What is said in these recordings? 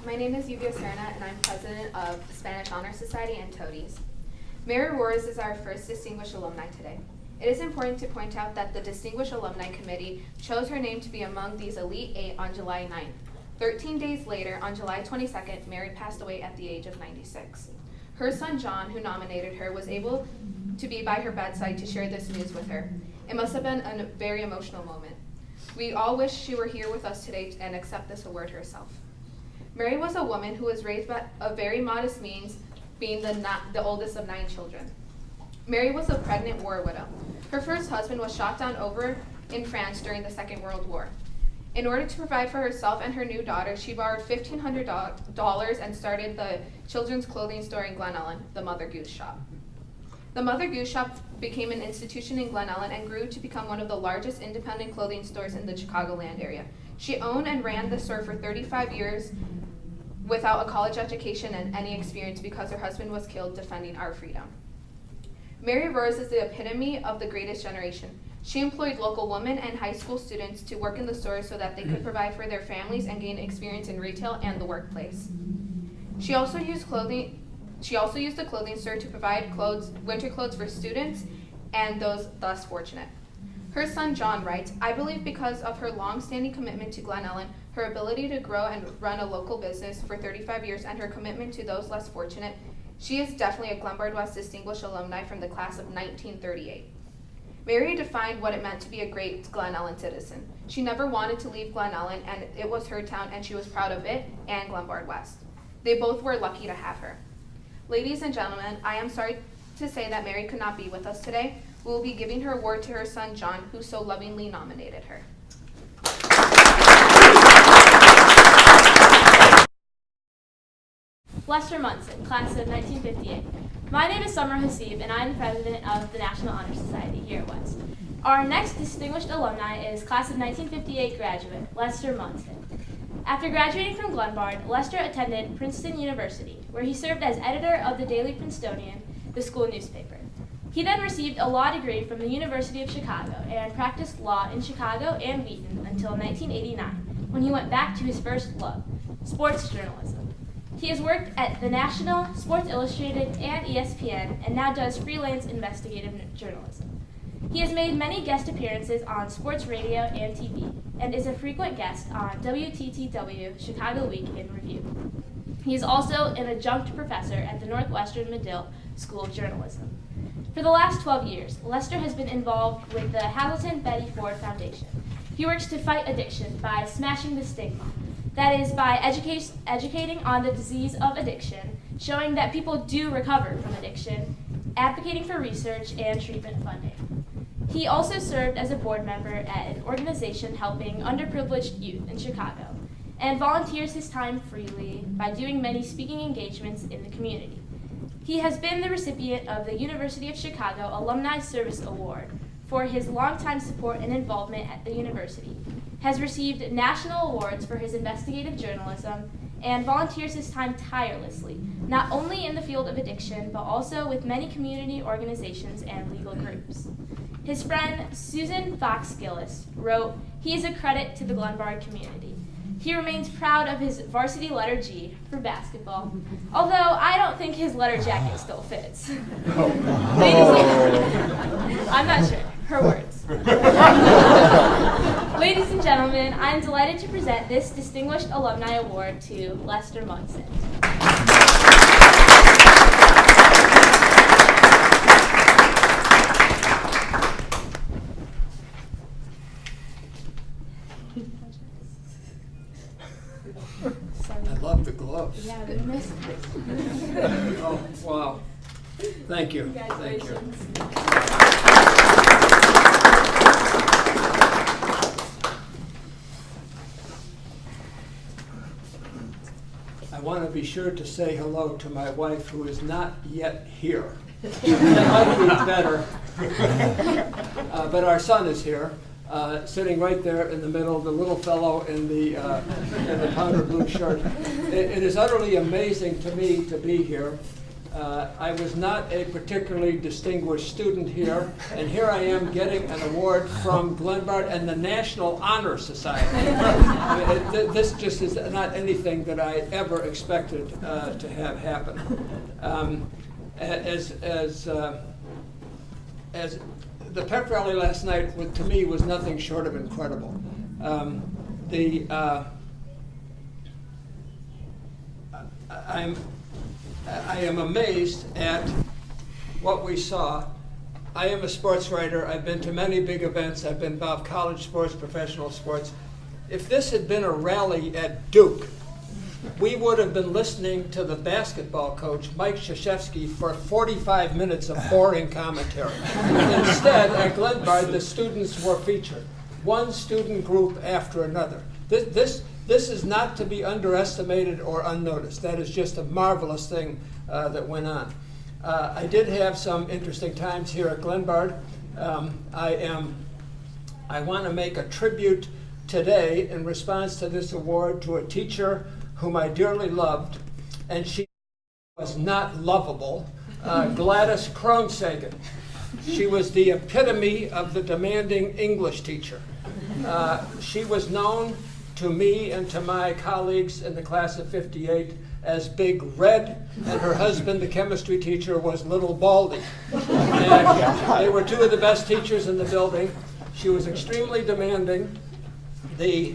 My name is Yuvia Serna, and I'm president of the Spanish Honor Society and Toadies. Mary Roars is our first Distinguished Alumni today. It is important to point out that the Distinguished Alumni Committee chose her name to be among these Elite 8 on July 9th. 13 days later, on July 22nd, Mary passed away at the age of 96. Her son John, who nominated her, was able to be by her bedside to share this news with her. It must have been a very emotional moment. We all wish she were here with us today and accept this award herself. Mary was a woman who was raised by a very modest means, being the oldest of 9 children. Mary was a pregnant war widow. Her first husband was shot down over in France during the Second World War. In order to provide for herself and her new daughter, she borrowed $1,500 and started the children's clothing store in Glen Ellen, the Mother Goose Shop. The Mother Goose Shop became an institution in Glen Ellen and grew to become one of the largest independent clothing stores in the Chicagoland area. She owned and ran the store for 35 years without a college education and any experience because her husband was killed defending our freedom. Mary Roars is the epitome of the greatest generation. She employed local women and high school students to work in the store so that they could provide for their families and gain experience in retail and the workplace. She also used the clothing store to provide winter clothes for students and those less fortunate. Her son John writes, "I believe because of her long-standing commitment to Glen Ellen, her ability to grow and run a local business for 35 years, and her commitment to those less fortunate, she is definitely a Glenbard West Distinguished Alumni from the class of 1938. Mary defined what it meant to be a great Glen Ellen citizen. She never wanted to leave Glen Ellen, and it was her town, and she was proud of it and Glenbard West. They both were lucky to have her. Ladies and gentlemen, I am sorry to say that Mary could not be with us today. We will be giving her award to her son, John, who so lovingly nominated her." Lester Munson, class of 1958. My name is Summer Hasib, and I am the president of the National Honor Society here at West. Our next distinguished alumni is class of 1958 graduate, Lester Munson. After graduating from Glenbard, Lester attended Princeton University, where he served as editor of the Daily Princetonian, the school newspaper. He then received a law degree from the University of Chicago and practiced law in Chicago and Wheaton until 1989, when he went back to his first love, sports journalism. He has worked at The National, Sports Illustrated, and ESPN, and now does freelance investigative journalism. He has made many guest appearances on sports radio and TV, and is a frequent guest on WTTW Chicago Week in Review. He is also an adjunct professor at the Northwestern Medill School of Journalism. For the last 12 years, Lester has been involved with the Hamilton Betty Ford Foundation. He works to fight addiction by smashing the stigma. That is, by educating on the disease of addiction, showing that people do recover from addiction, advocating for research and treatment funding. He also served as a board member at an organization helping underprivileged youth in Chicago, and volunteers his time freely by doing many speaking engagements in the community. He has been the recipient of the University of Chicago Alumni Service Award for his longtime support and involvement at the university, has received national awards for his investigative journalism, and volunteers his time tirelessly, not only in the field of addiction, but also with many community organizations and legal groups. His friend Susan Fox Gillis wrote, "He is a credit to the Glenbard community. He remains proud of his varsity letter G for basketball, although I don't think his letter jacket still fits." I'm not sure. Her words. Ladies and gentlemen, I am delighted to present this Distinguished Alumni Award to Lester Munson. I love the gloves. Yeah, we missed it. Oh, wow. Thank you. Thank you. Congratulations. I want to be sure to say hello to my wife, who is not yet here. That might be better. But our son is here, sitting right there in the middle, the little fellow in the powder blue shirt. It is utterly amazing to me to be here. I was not a particularly distinguished student here, and here I am getting an award from Glenbard and the National Honor Society. I mean, this just is not anything that I ever expected to have happen. As the pep rally last night, to me, was nothing short of incredible. I am amazed at what we saw. I am a sports writer. I've been to many big events. I've been involved in college sports, professional sports. If this had been a rally at Duke, we would have been listening to the basketball coach, Mike Krzyzewski, for 45 minutes of boring commentary. Instead, at Glenbard, the students were featured, one student group after another. This is not to be underestimated or unnoticed. That is just a marvelous thing that went on. I did have some interesting times here at Glenbard. I want to make a tribute today in response to this award to a teacher whom I dearly loved, and she was not lovable, Gladys Kronsagen. She was the epitome of the demanding English teacher. She was known to me and to my colleagues in the class of '58 as Big Red, and her husband, the chemistry teacher, was Little Baldy. And they were two of the best teachers in the building. She was extremely demanding. The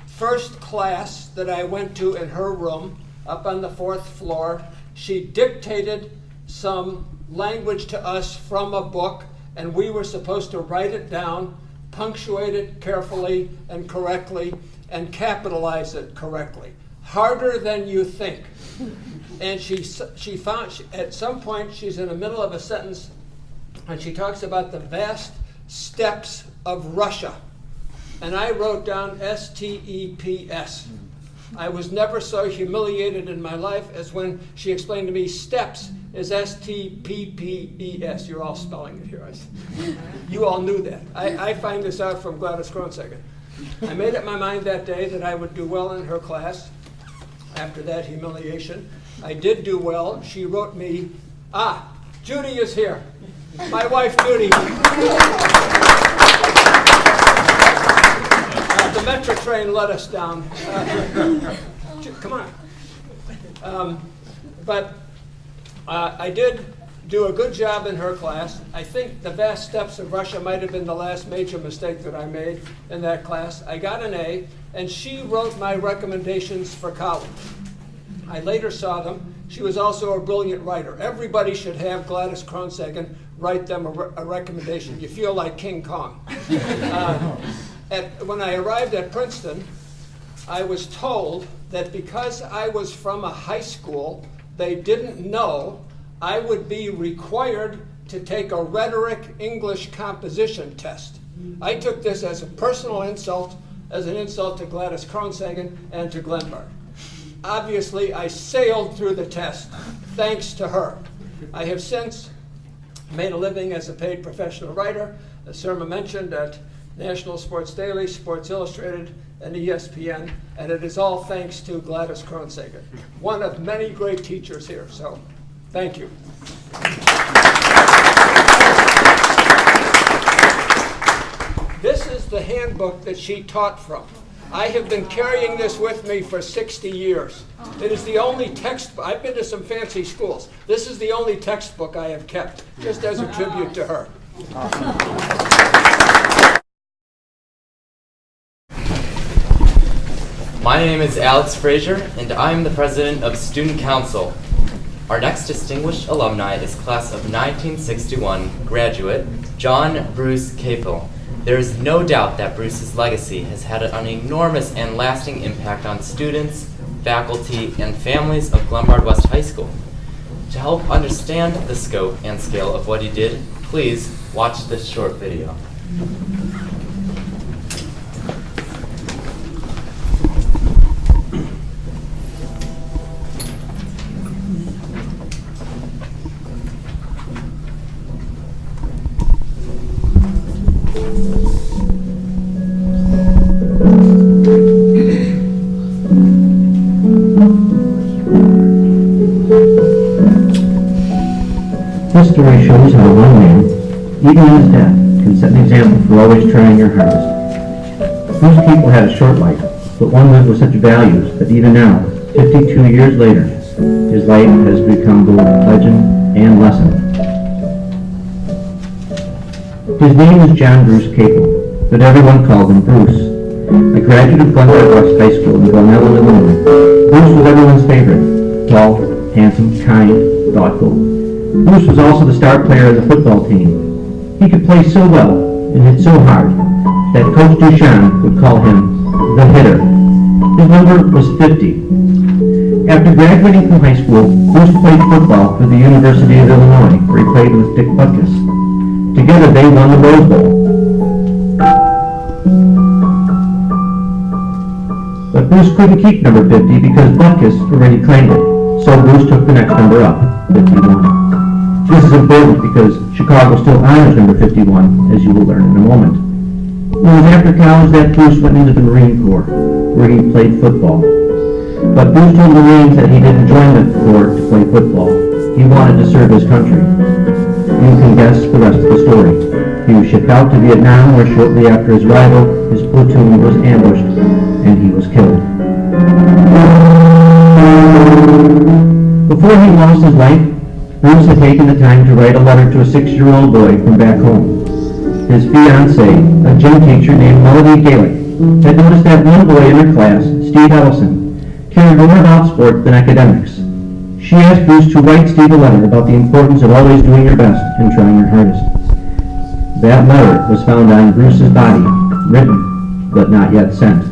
first class that I went to in her room, up on the 4th floor, she dictated some language to us from a book, and we were supposed to write it down, punctuate it carefully and correctly, and capitalize it correctly. Harder than you think. And she found, at some point, she's in the middle of a sentence, and she talks about the vast steppes of Russia. And I wrote down S-T-E-P-S. I was never so humiliated in my life as when she explained to me steps is S-T-P-P-E-S. You're all spelling it here. You all knew that. I find this out from Gladys Kronsagen. I made up my mind that day that I would do well in her class after that humiliation. I did do well. She wrote me, Judy is here. My wife, Judy. The Metro train let us down. Come on. But I did do a good job in her class. I think the vast steppes of Russia might have been the last major mistake that I made in that class. I got an A, and she wrote my recommendations for college. I later saw them. She was also a brilliant writer. Everybody should have Gladys Kronsagen write them a recommendation. You feel like King Kong. When I arrived at Princeton, I was told that because I was from a high school, they didn't know I would be required to take a rhetoric English composition test. I took this as a personal insult, as an insult to Gladys Kronsagen and to Glenbard. Obviously, I sailed through the test, thanks to her. I have since made a living as a paid professional writer, as Surma mentioned, at National Sports Daily, Sports Illustrated, and ESPN, and it is all thanks to Gladys Kronsagen, one of many great teachers here, so thank you. This is the handbook that she taught from. I have been carrying this with me for 60 years. It is the only textbook. I've been to some fancy schools. This is the only textbook I have kept, just as a tribute to her. My name is Alex Frazier, and I'm the president of Student Council. Our next distinguished alumni is class of 1961 graduate John Bruce Capel. There is no doubt that Bruce's legacy has had an enormous and lasting impact on students, faculty, and families of Glenbard West High School. To help understand the scope and scale of what he did, please watch this short video. This story shows how one man, even in his death, can set an example for always trying your hardest. Bruce Capel had a short life, but one lived with such values that even now, 52 years later, his life has become both legend and lesson. His name was John Bruce Capel, but everyone called him Bruce. A graduate of Glenbard West High School in Glenelg, Illinois, Bruce was everyone's favorite. Tall, handsome, kind, thoughtful. Bruce was also the star player of the football team. He could play so well and hit so hard that Coach Duchamp would call him the hitter. His number was 50. After graduating from high school, Bruce played football for the University of Illinois, where he played with Dick Butkus. Together they won the Rose Bowl. But Bruce couldn't keep number 50 because Butkus already claimed it, so Bruce took the next number up, 51. This is important because Chicago still honors number 51, as you will learn in a moment. It was after college that Bruce went into the Marine Corps, where he played football. But Bruce told the Marines that he didn't join the Corps to play football. He wanted to serve his country. You can guess the rest of the story. He was shipped out to Vietnam, where shortly after his arrival, his platoon was ambushed, and he was killed. Before he lost his life, Bruce had taken the time to write a letter to a 6-year-old boy from back home. His fiancée, a gym teacher named Melody Gaelic, had noticed that one boy in her class, Steve Ellison, cared more about sport than academics. She asked Bruce to write Steve a letter about the importance of always doing your best and trying your hardest. That letter was found on Bruce's body, written, but not yet sent.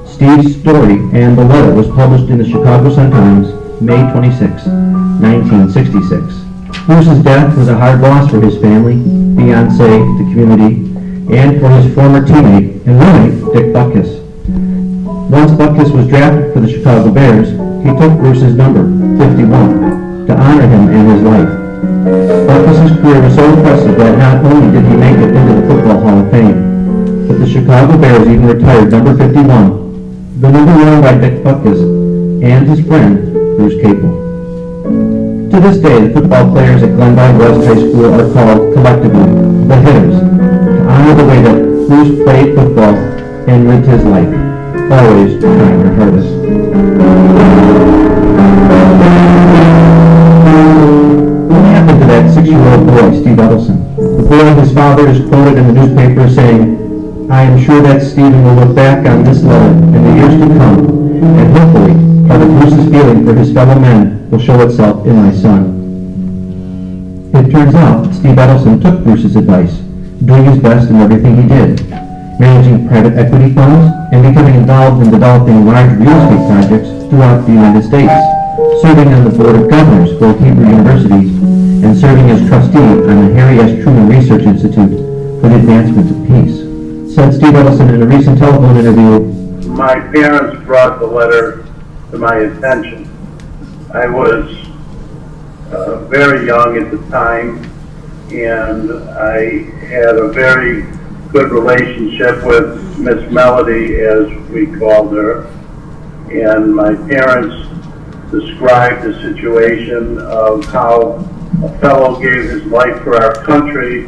Steve's story and the letter was published in the Chicago Sun-Times, May 26, 1966. Bruce's death was a hard loss for his family, fiancé, the community, and for his former teammate and roommate, Dick Butkus. Once Butkus was drafted for the Chicago Bears, he took Bruce's number, 51, to honor him and his life. Butkus' career was so impressive that not only did he make it into the Football Hall of Fame, but the Chicago Bears even retired number 51, the number worn by Dick Butkus and his friend, Bruce Capel. To this day, the football players at Glenbard West High School are called, collectively, the Hitters, to honor the way that Bruce played football and lived his life, always trying their hardest. What happened to that 6-year-old boy, Steve Ellison? The boy and his father is quoted in the newspaper saying, "I am sure that Stephen will look back on this letter in the years to come, and hopefully, part of Bruce's feeling for his fellow men will show itself in my son." It turns out that Steve Ellison took Bruce's advice, doing his best in everything he did, managing private equity funds and becoming involved in developing large real estate projects throughout the United States, serving on the board of governors for Hebrew University, and serving as trustee on the Harry S. Truman Research Institute for the Advancement of Peace. Said Steve Ellison in a recent telephone interview, "My parents brought the letter to my attention. I was very young at the time, and I had a very good relationship with Miss Melody, as we called her, and my parents described the situation of how a fellow gave his life for our country,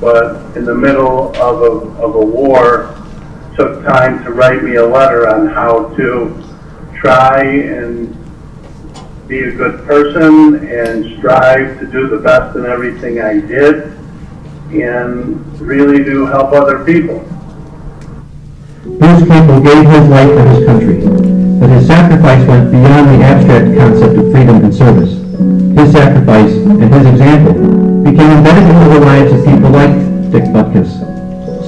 but in the middle of a war took time to write me a letter on how to try and be a good person and strive to do the best in everything I did and really do help other people." Bruce Capel gave his life for his country, but his sacrifice went beyond the abstract concept of freedom and service. His sacrifice and his example became embedded into the lives of people like Dick Butkus,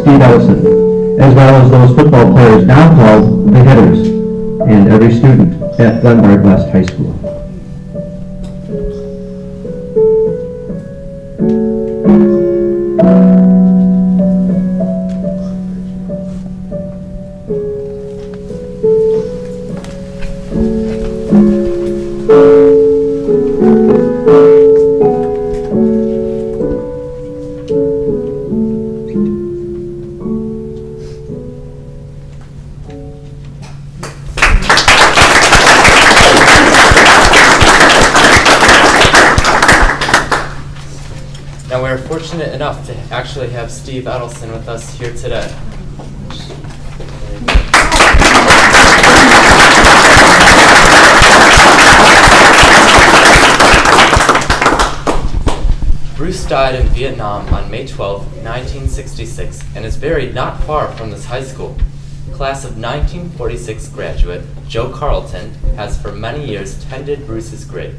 Steve Ellison, as well as those football players now called the Hitters, and every student at Glenbard West High School. fortunate enough to actually have Steve Edelson with us here today. Bruce died in Vietnam on May 12, 1966, and is buried not far from this high school. Class of 1946 graduate Joe Carlton has for many years tended Bruce's grave.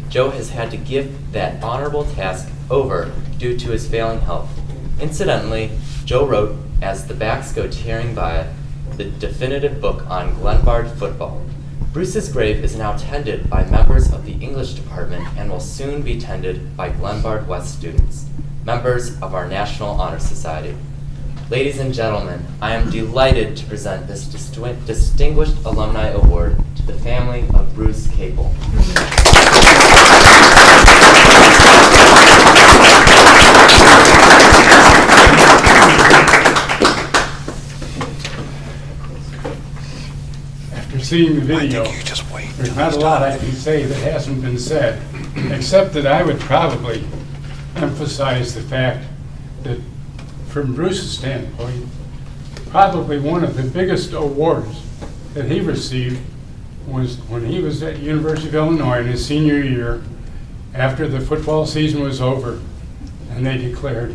Joe has had to give that honorable task over due to his failing health. Incidentally, Joe wrote, as the backs go tearing by, the definitive book on Glenbard football. Bruce's grave is now tended by members of the English department and will soon be tended by Glenbard West students, members of our National Honor Society. Ladies and gentlemen, I am delighted to present this Distinguished Alumni Award to the family of Bruce Capel. After seeing the video, there's not a lot I can say that hasn't been said, except that I would probably emphasize the fact that from Bruce's standpoint, probably one of the biggest awards that he received was when he was at University of Illinois in his senior year, after the football season was over, and they declared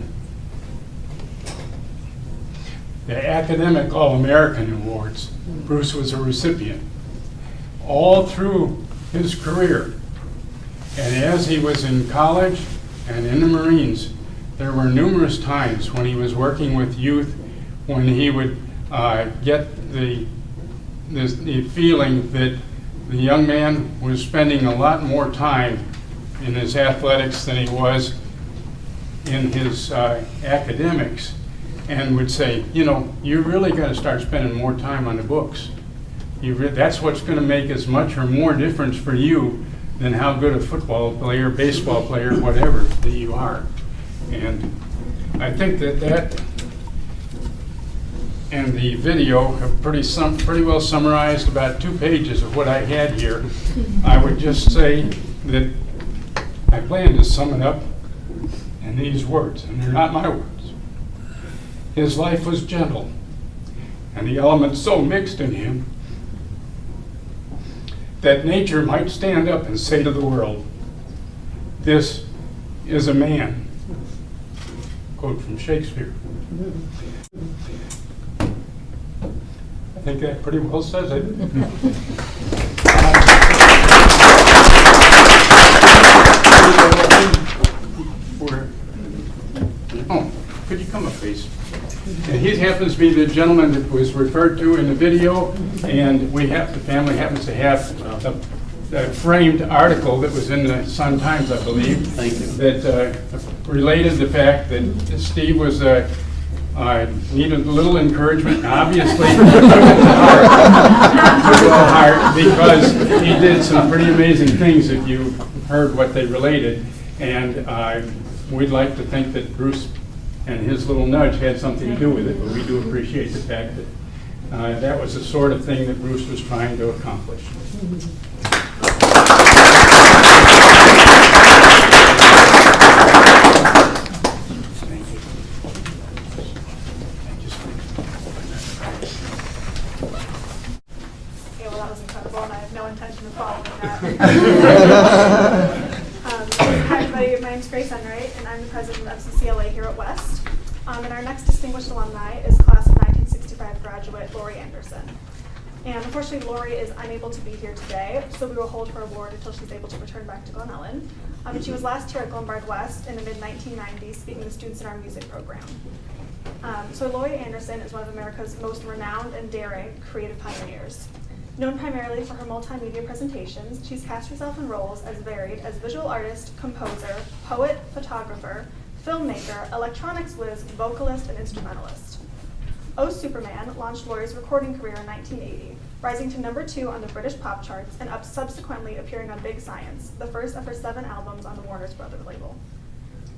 the Academic All-American Awards. Bruce was a recipient all through his career. And as he was in college and in the Marines, there were numerous times when he was working with youth when he would get the feeling that the young man was spending a lot more time in his athletics than he was in his academics, and would say, you know, you really got to start spending more time on the books. That's what's going to make as much or more difference for you than how good a football player, baseball player, whatever that you are. And I think that and the video have pretty well summarized about 2 pages of what I had here. I would just say that I plan to sum it up in these words, and they're not my words. His life was gentle, and the elements so mixed in him that nature might stand up and say to the world, "This is a man." Quote from Shakespeare. I think that pretty well says it. Oh, could you come up, please? And he happens to be the gentleman that was referred to in the video, and the family happens to have a framed article that was in the Sun-Times, I believe. Thank you. That related the fact that Steve was needed a little encouragement, obviously took it to heart because he did some pretty amazing things if you heard what they related, and we'd like to think that Bruce and his little nudge had something to do with it, but we do appreciate the fact that that was the sort of thing that Bruce was trying to accomplish. Okay, well, that was incredible, and I have no intention of following that. Hi, everybody. My name's Grace Enright, and I'm the president of CCLA here at West. And our next distinguished alumni is class of 1965 graduate Lori Anderson. And unfortunately, Lori is unable to be here today, so we will hold her award until she's able to return back to Glen Ellen. And she was last here at Glenbard West in the mid-1990s, speaking to students in our music program. So Lori Anderson is one of America's most renowned and daring creative pioneers. Known primarily for her multimedia presentations, she's cast herself in roles as varied as visual artist, composer, poet, photographer, filmmaker, electronics whiz, vocalist, and instrumentalist. Oh Superman launched Lori's recording career in 1980, rising to #2 on the British pop charts and subsequently appearing on Big Science, the first of her 7 albums on the Warner Brothers label.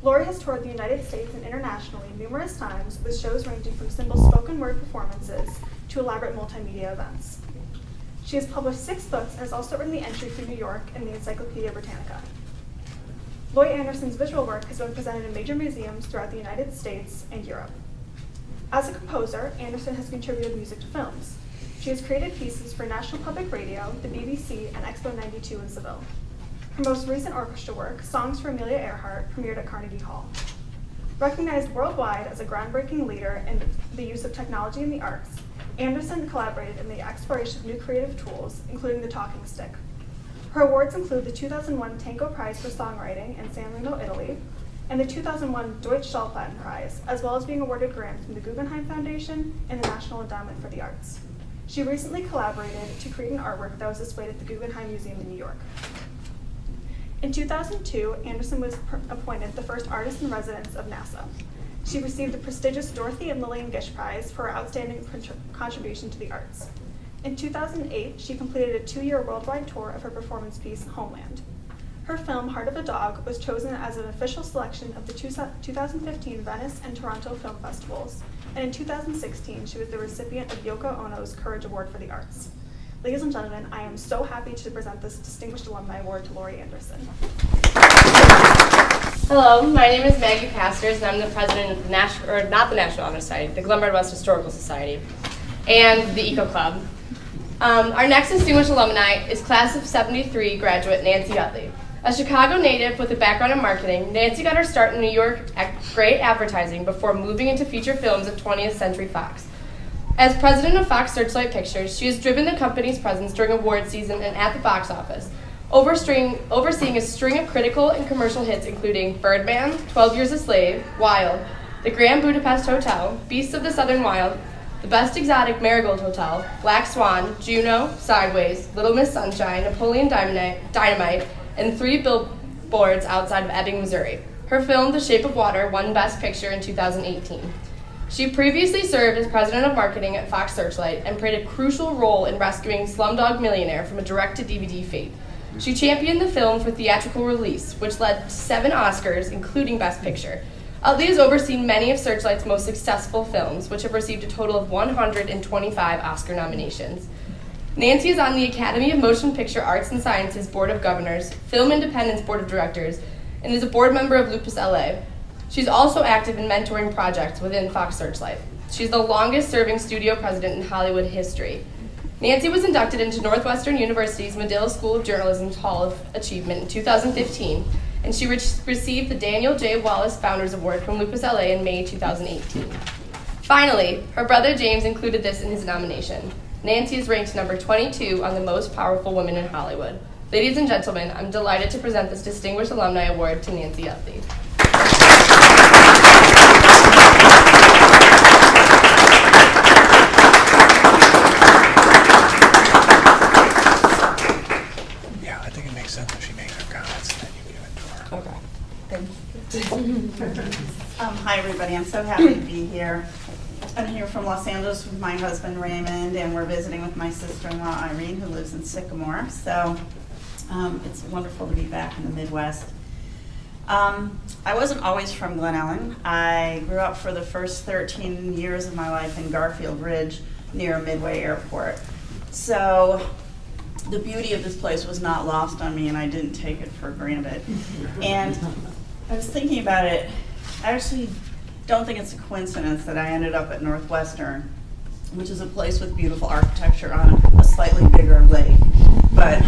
Lori has toured the United States and internationally numerous times with shows ranging from simple spoken word performances to elaborate multimedia events. She has published 6 books and has also written the entry for New York in the Encyclopedia Britannica. Loy Anderson's visual work has been presented in major museums throughout the United States and Europe. As a composer, Anderson has contributed music to films. She has created pieces for National Public Radio, the BBC, and Expo 92 in Seville. Her most recent orchestra work, Songs for Amelia Earhart, premiered at Carnegie Hall. Recognized worldwide as a groundbreaking leader in the use of technology in the arts, Anderson collaborated in the exploration of new creative tools, including the talking stick. Her awards include the 2001 Tango Prize for Songwriting in San Remo, Italy, and the 2001 Deutsche Schallplatten Prize, as well as being awarded grants from the Guggenheim Foundation and the National Endowment for the Arts. She recently collaborated to create an artwork that was displayed at the Guggenheim Museum in New York. In 2002, Anderson was appointed the first artist in residence of NASA. She received the prestigious Dorothy and Lillian Gish Prize for her outstanding contribution to the arts. In 2008, she completed a 2-year worldwide tour of her performance piece, Homeland. Her film, Heart of a Dog, was chosen as an official selection of the 2015 Venice and Toronto Film Festivals, and in 2016, she was the recipient of Yoko Ono's Courage Award for the Arts. Ladies and gentlemen, I am so happy to present this Distinguished Alumni Award to Lori Anderson. Hello, my name is Maggie Pastors, and I'm the president of the National Honor Society, the Glenbard West Historical Society, and the Eco Club. Our next distinguished alumni is class of '73 graduate Nancy Utley. A Chicago native with a background in marketing, Nancy got her start in New York at great advertising before moving into feature films at 20th Century Fox. As president of Fox Searchlight Pictures, she has driven the company's presence during award season and at the box office, overseeing a string of critical and commercial hits including Birdman, 12 Years a Slave, Wild, The Grand Budapest Hotel, Beasts of the Southern Wild, The Best Exotic Marigold Hotel, Black Swan, Juno, Sideways, Little Miss Sunshine, Napoleon Dynamite, and 3 billboards outside of Ebbing, Missouri. Her film, The Shape of Water, won Best Picture in 2018. She previously served as president of marketing at Fox Searchlight and played a crucial role in rescuing Slumdog Millionaire from a direct-to-DVD fate. She championed the film for theatrical release, which led to 7 Oscars, including Best Picture. Utley has overseen many of Searchlight's most successful films, which have received a total of 125 Oscar nominations. Nancy is on the Academy of Motion Picture Arts and Sciences Board of Governors, Film Independence Board of Directors, and is a board member of Lupus LA. She's also active in mentoring projects within Fox Searchlight. She's the longest-serving studio president in Hollywood history. Nancy was inducted into Northwestern University's Medill School of Journalism's Hall of Achievement in 2015, and she received the Daniel J. Wallace Founders Award from Lupus LA in May 2018. Finally, her brother James included this in his nomination. Nancy is ranked number 22 on the most powerful women in Hollywood. Ladies and gentlemen, I'm delighted to present this Distinguished Alumni Award to Nancy Utley. Yeah, I think it makes sense if she makes her comments and then you give it to her. Okay. Hi, everybody. I'm so happy to be here. I'm here from Los Angeles with my husband, Raymond, and we're visiting with my sister-in-law, Irene, who lives in Sycamore. So it's wonderful to be back in the Midwest. I wasn't always from Glen Ellen. I grew up for the first 13 years of my life in Garfield Ridge near Midway Airport. So the beauty of this place was not lost on me, and I didn't take it for granted. And I was thinking about it. I actually don't think it's a coincidence that I ended up at Northwestern, which is a place with beautiful architecture on a slightly bigger lake. But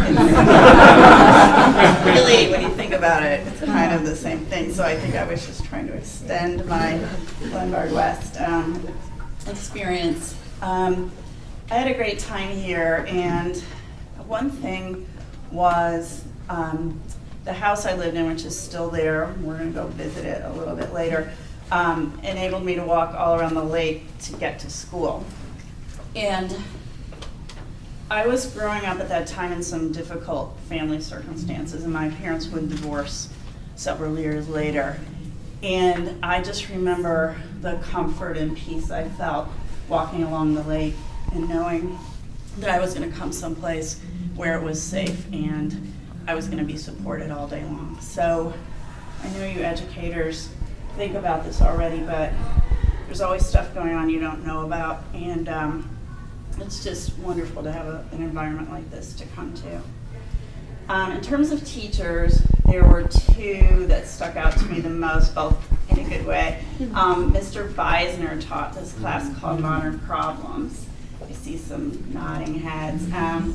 really, when you think about it, it's kind of the same thing. So I think I was just trying to extend my Glenbard West experience. I had a great time here, and one thing was the house I lived in, which is still there, we're going to go visit it a little bit later, enabled me to walk all around the lake to get to school. And I was growing up at that time in some difficult family circumstances, and my parents would divorce several years later. And I just remember the comfort and peace I felt walking along the lake and knowing that I was going to come someplace where it was safe and I was going to be supported all day long. So I know you educators think about this already, but there's always stuff going on you don't know about, and it's just wonderful to have an environment like this to come to. In terms of teachers, there were two that stuck out to me the most, both in a good way. Mr. Beisner taught this class called Modern Problems. I see some nodding heads. And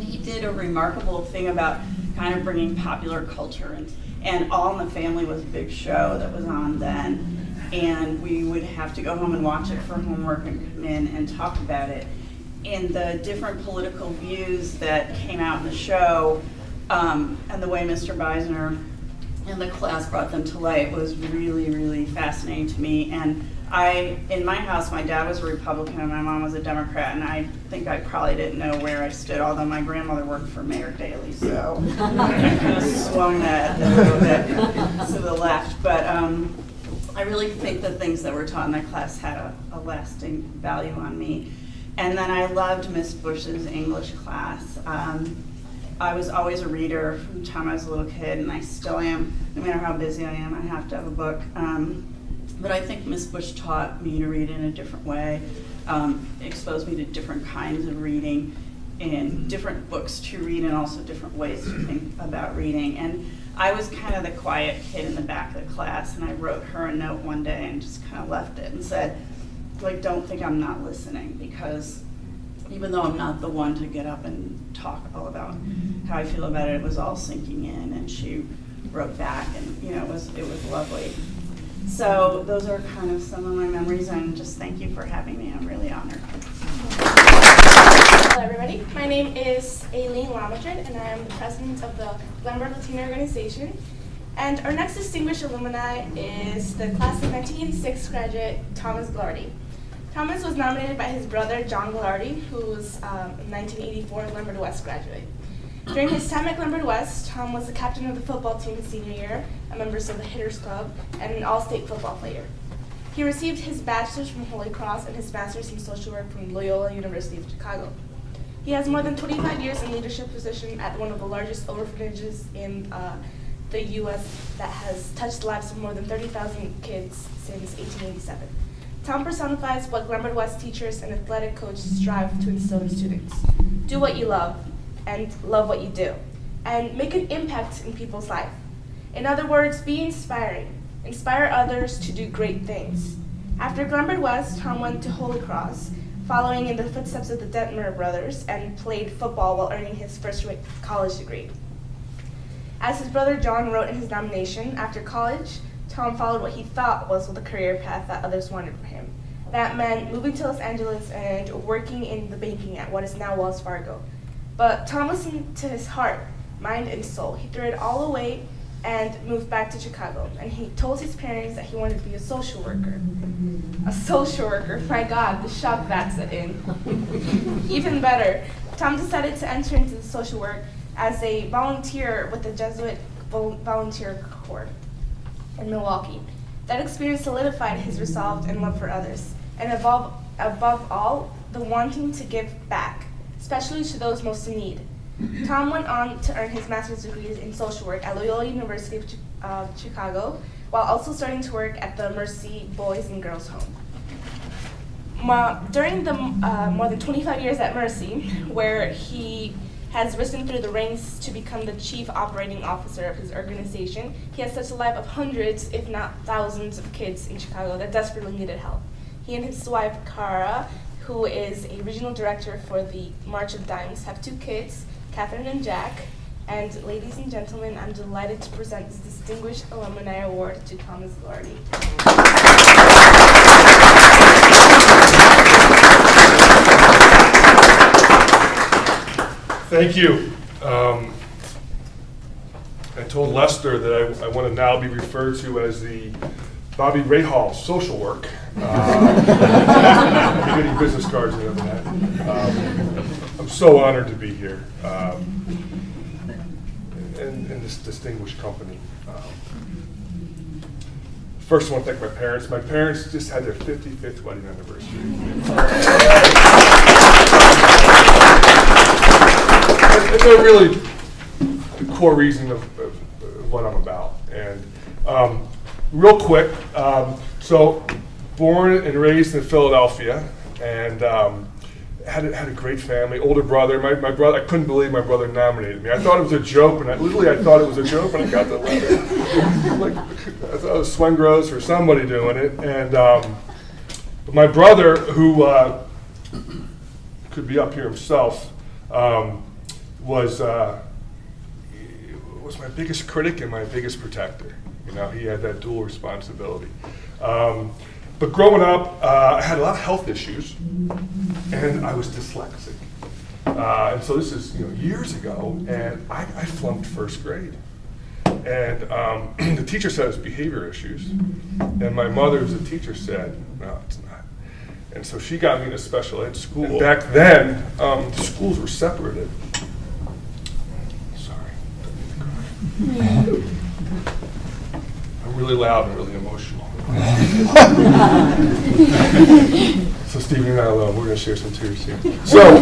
he did a remarkable thing about kind of bringing popular culture and All in the Family was a big show that was on then. And we would have to go home and watch it for homework and come in and talk about it. And the different political views that came out in the show and the way Mr. Beisner and the class brought them to light was really, really fascinating to me. And in my house, my dad was a Republican and my mom was a Democrat, and I think I probably didn't know where I stood, although my grandmother worked for Mayor Daley, so I kind of swung that a little bit to the left. But I really think the things that were taught in that class had a lasting value on me. And then I loved Miss Bush's English class. I was always a reader from the time I was a little kid, and I still am. No matter how busy I am, I have to have a book. But I think Miss Bush taught me to read in a different way, exposed me to different kinds of reading and different books to read and also different ways to think about reading. And I was kind of the quiet kid in the back of the class, and I wrote her a note one day and just kind of left it and said, like, don't think I'm not listening, because even though I'm not the one to get up and talk all about how I feel about it, it was all sinking in. And she wrote back, and it was lovely. So those are kind of some of my memories, and just thank you for having me. I'm really honored. Hello everybody, my name is Aileen Lamadrid, and I am the president of the Glenbard Latino Organization. And our next distinguished alumni is the class of 1986 graduate Thomas Glardy. Thomas was nominated by his brother John Glardy, who was a 1984 Glenbard West graduate. During his time at Glenbard West, Tom was the captain of the football team his senior year, a member of the Hitters Club, and an all-state football player. He received his bachelor's from Holy Cross and his master's in social work from Loyola University of Chicago. He has more than 25 years in leadership position at one of the largest orphanages in the U.S. that has touched the lives of more than 30,000 kids since 1887. Tom personifies what Glenbard West teachers and athletic coaches strive to instill in students. Do what you love, and love what you do, and make an impact in people's life. In other words, be inspiring. Inspire others to do great things. After Glenbard West, Tom went to Holy Cross, following in the footsteps of the Detmer brothers, and played football while earning his first college degree. As his brother John wrote in his nomination, after college, Tom followed what he thought was the career path that others wanted for him. That meant moving to Los Angeles and working in the banking at what is now Wells Fargo. But Tom listened to his heart, mind, and soul. He threw it all away and moved back to Chicago. And he told his parents that he wanted to be a social worker. A social worker, my God, the shock that set in. Even better, Tom decided to enter into the social work as a volunteer with the Jesuit Volunteer Corps in Milwaukee. That experience solidified his resolve and love for others, and above all, the wanting to give back, especially to those most in need. Tom went on to earn his master's degree in social work at Loyola University of Chicago, while also starting to work at the Mercy Boys and Girls Home. During the more than 25 years at Mercy, where he has risen through the ranks to become the chief operating officer of his organization, he has touched the life of hundreds, if not thousands, of kids in Chicago that desperately needed help. He and his wife, Cara, who is a regional director for the March of Dimes, have 2 kids, Catherine and Jack. And ladies and gentlemen, I'm delighted to present this Distinguished Alumni Award to Thomas Glardy. Thank you. I told Lester that I want to now be referred to as the Bobby Rahal social work. I'm getting business cards and everything. I'm so honored to be here in this distinguished company. First, I want to thank my parents. My parents just had their 55th wedding anniversary. And they're really the core reason of what I'm about. And real quick, so born and raised in Philadelphia, and had a great family, older brother. My brother, I couldn't believe my brother nominated me. I thought it was a joke, and I thought it was a joke when I got the letter. Like, I thought it was Swengross or somebody doing it. And my brother, who could be up here himself, was my biggest critic and my biggest protector. You know, he had that dual responsibility. But growing up, I had a lot of health issues, and I was dyslexic. And so this is years ago, and I flunked first grade. And the teacher said it was behavior issues, and my mother, who's a teacher, said, no, it's not. And so she got me to special ed school. And back then, schools were separated. Sorry, don't need to cry. I'm really loud and really emotional. So Steve, you're not alone. We're going to share some tears here. So,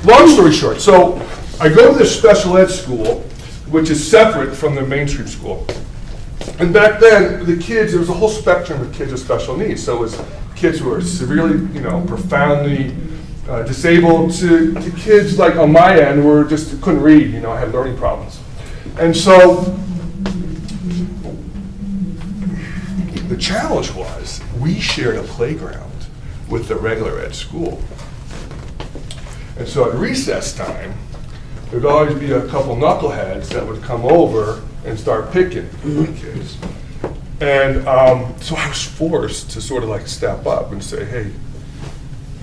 long story short, so I go to this special ed school, which is separate from the mainstream school. And back then, the kids, there was a whole spectrum of kids with special needs. So it was kids who were severely, profoundly disabled to kids like on my end who were just couldn't read, had learning problems. And so the challenge was we shared a playground with the regular ed school. And so at recess time, there'd always be a couple knuckleheads that would come over and start picking the kids. And so I was forced to sort of like step up and say, hey,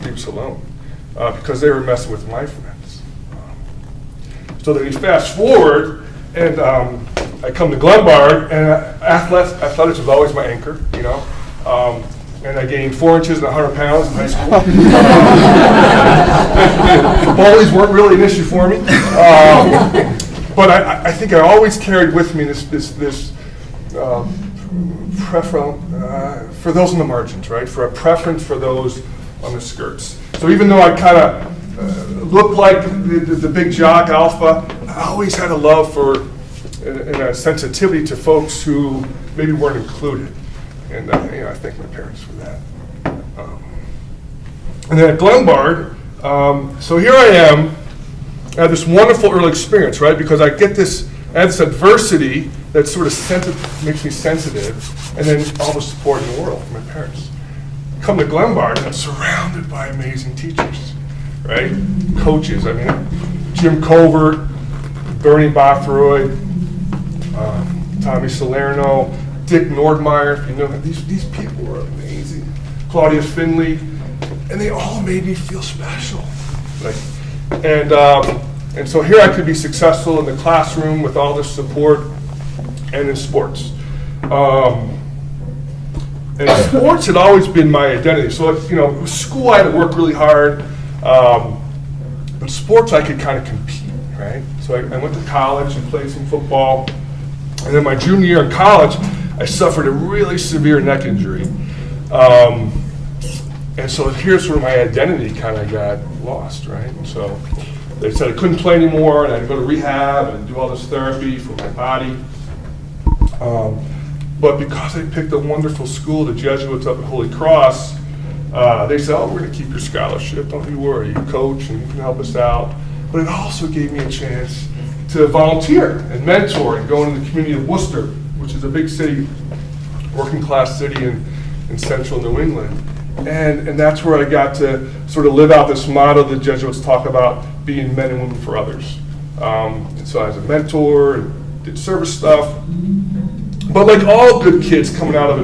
leave us alone, because they were messing with my friends. So then you fast forward, and I come to Glenbard, and athletics was always my anchor, and I gained 4 inches and 100 pounds in high school. Bullies weren't really an issue for me, but I think I always carried with me this preference for those in the margins, right? For a preference for those on the skirts. So even though I kind of looked like the big jock alpha, I always had a love for and a sensitivity to folks who maybe weren't included. And I thank my parents for that. And then at Glenbard, so here I am. I had this wonderful early experience, right? Because I had this adversity that sort of makes me sensitive, and then all the support in the world from my parents. Come to Glenbard, and I'm surrounded by amazing teachers, right? Coaches. I mean, Jim Covert, Bernie Bothroyd, Tommy Salerno, Dick Nordmeyer, these people were amazing. Claudia Finley, and they all made me feel special. And so here I could be successful in the classroom with all this support and in sports. And sports had always been my identity. So, school I had to work really hard, but sports I could kind of compete, right? So I went to college and played some football. And then my junior year in college, I suffered a really severe neck injury. And so here's where my identity kind of got lost, right? And so they said I couldn't play anymore, and I had to go to rehab and do all this therapy for my body. But because I picked a wonderful school, the Jesuits up at Holy Cross, they said, oh, we're going to keep your scholarship. Don't you worry. You coach and you can help us out. But it also gave me a chance to volunteer and mentor and go into the community of Worcester, which is a big city, working class city in central New England. And that's where I got to sort of live out this motto the Jesuits talk about, being men and women for others. And so I was a mentor and did service stuff. But like all good kids coming out of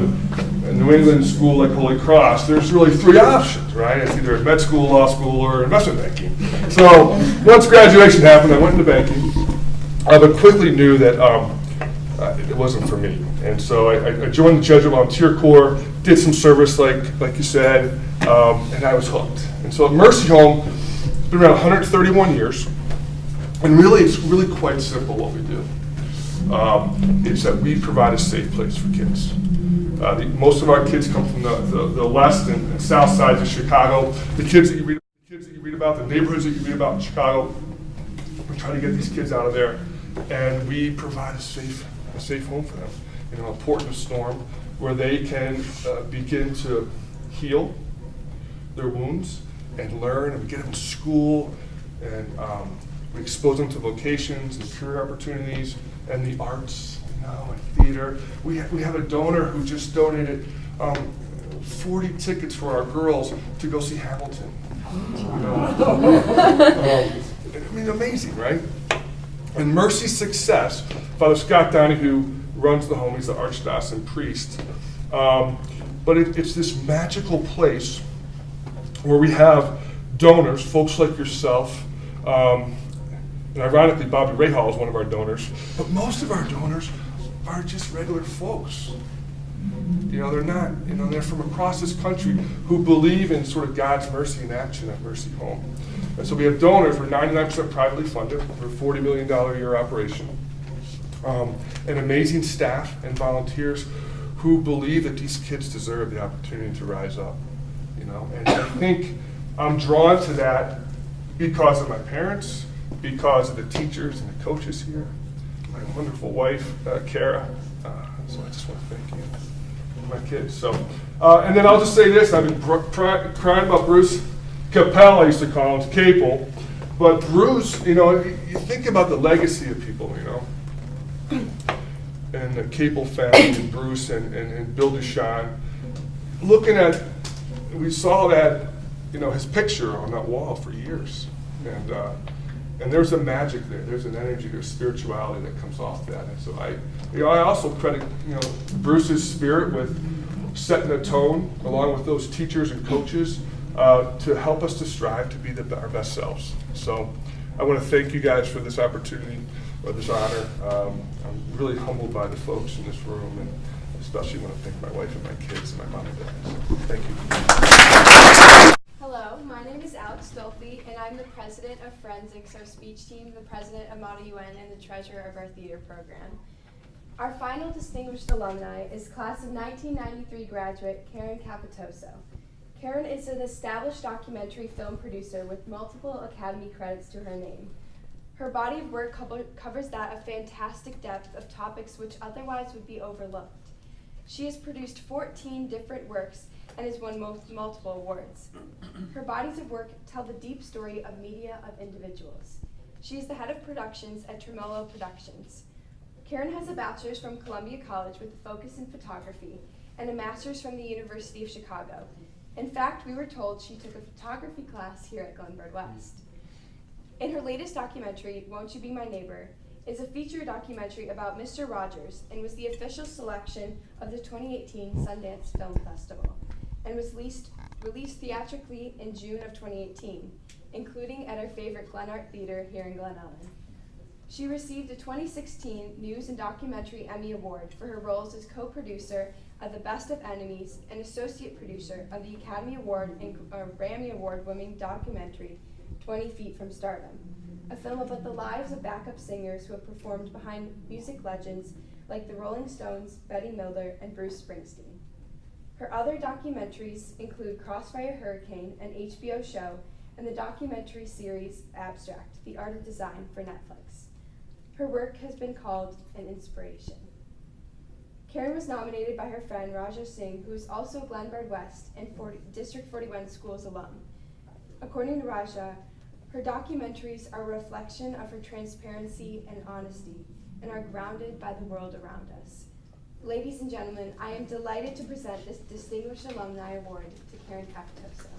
a New England school like Holy Cross, there's really 3 options, right? It's either med school, law school, or investment banking. So once graduation happened, I went into banking, but quickly knew that it wasn't for me. And so I joined the Jesuit Volunteer Corps, did some service like you said, and I was hooked. And so at Mercy Home, it's been around 131 years, and really it's really quite simple what we do. It's that we provide a safe place for kids. Most of our kids come from the west and south sides of Chicago. The kids that you read about, the neighborhoods that you read about in Chicago, we try to get these kids out of there, and we provide a safe home for them in a port in a storm where they can begin to heal their wounds and learn, and we get them in school, and we expose them to vocations and career opportunities and the arts, and theater. We have a donor who just donated 40 tickets for our girls to go see Hamilton. I mean, amazing, right? And Mercy's success, Father Scott Downey, who runs the home, he's the archdiocesan priest. But it's this magical place where we have donors, folks like yourself, and ironically, Bobby Rahal is one of our donors, but most of our donors are just regular folks. They're not, they're from across this country who believe in sort of God's mercy in action at Mercy Home. And so we have donors, we're 99% privately funded, we're a $40 million a year operation, and amazing staff and volunteers who believe that these kids deserve the opportunity to rise up. And I think I'm drawn to that because of my parents, because of the teachers and the coaches here, my wonderful wife, Kara. So I just want to thank you. My kids. So, and then I'll just say this: I've been crying about Bruce Capel. I used to call him Capel, but Bruce. You think about the legacy of people. And the Capel family, and Bruce, and Bill Deshawn. Looking at, we saw that, his picture on that wall for years, and there's a magic there. There's an energy, there's spirituality that comes off that. And so I also credit, Bruce's spirit with setting a tone along with those teachers and coaches to help us to strive to be our best selves. So I want to thank you guys for this opportunity or this honor. I'm really humbled by the folks in this room, and especially want to thank my wife and my kids and my mom and dad. So thank you. Hello, my name is Alex Dolphy, and I'm the president of Forensics, our speech team, the president of Model UN, and the treasurer of our theater program. Our final distinguished alumni is class of 1993 graduate Karen Capitoso. Karen is an established documentary film producer with multiple Academy credits to her name. Her body of work covers that of fantastic depth of topics which otherwise would be overlooked. She has produced 14 different works and has won multiple awards. Her bodies of work tell the deep story of media of individuals. She is the head of productions at Tremolo Productions. Karen has a bachelor's from Columbia College with a focus in photography and a master's from the University of Chicago. In fact, we were told she took a photography class here at Glenbard West. In her latest documentary, Won't You Be My Neighbor, is a feature documentary about Mr. Rogers and was the official selection of the 2018 Sundance Film Festival and was released theatrically in June of 2018, including at our favorite Glen Art Theater here in Glen Ellen. She received a 2016 News and Documentary Emmy Award for her roles as co-producer of The Best of Enemies and associate producer of the Academy Award and Grammy Award-winning documentary 20 Feet from Stardom, a film about the lives of backup singers who have performed behind music legends like the Rolling Stones, Bette Midler, and Bruce Springsteen. Her other documentaries include Crossfire Hurricane, an HBO show, and the documentary series Abstract, The Art of Design for Netflix. Her work has been called an inspiration. Karen was nominated by her friend Raja Singh, who is also Glenbard West and District 41 Schools alum. According to Raja, her documentaries are a reflection of her transparency and honesty and are grounded by the world around us. Ladies and gentlemen, I am delighted to present this Distinguished Alumni Award to Karen Capitoso.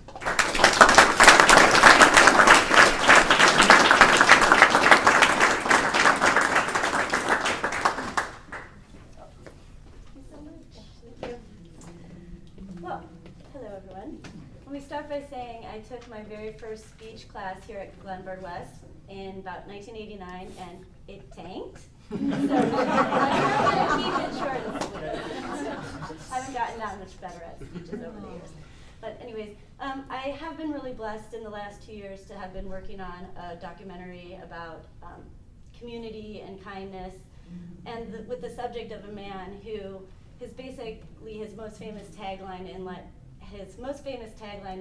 Well, hello everyone. Let me start by saying I took my very first speech class here at Glenbard West in about 1989, and it tanked. So I'm going to keep it short and sweet. I haven't gotten that much better at speeches over the years. But anyways, I have been really blessed in the last 2 years to have been working on a documentary about community and kindness, and with the subject of a man who his most famous tagline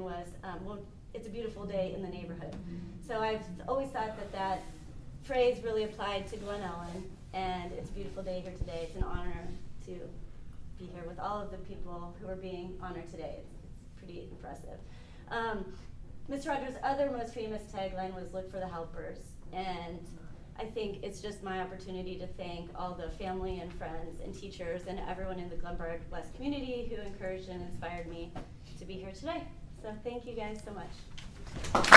was, well, it's a beautiful day in the neighborhood. So I've always thought that phrase really applied to Glen Ellen, and it's a beautiful day here today. It's an honor to be here with all of the people who are being honored today. It's pretty impressive. Mr. Rogers' other most famous tagline was "Look for the helpers," and I think it's just my opportunity to thank all the family and friends and teachers and everyone in the Glenbard West community who encouraged and inspired me to be here today. So thank you guys so much.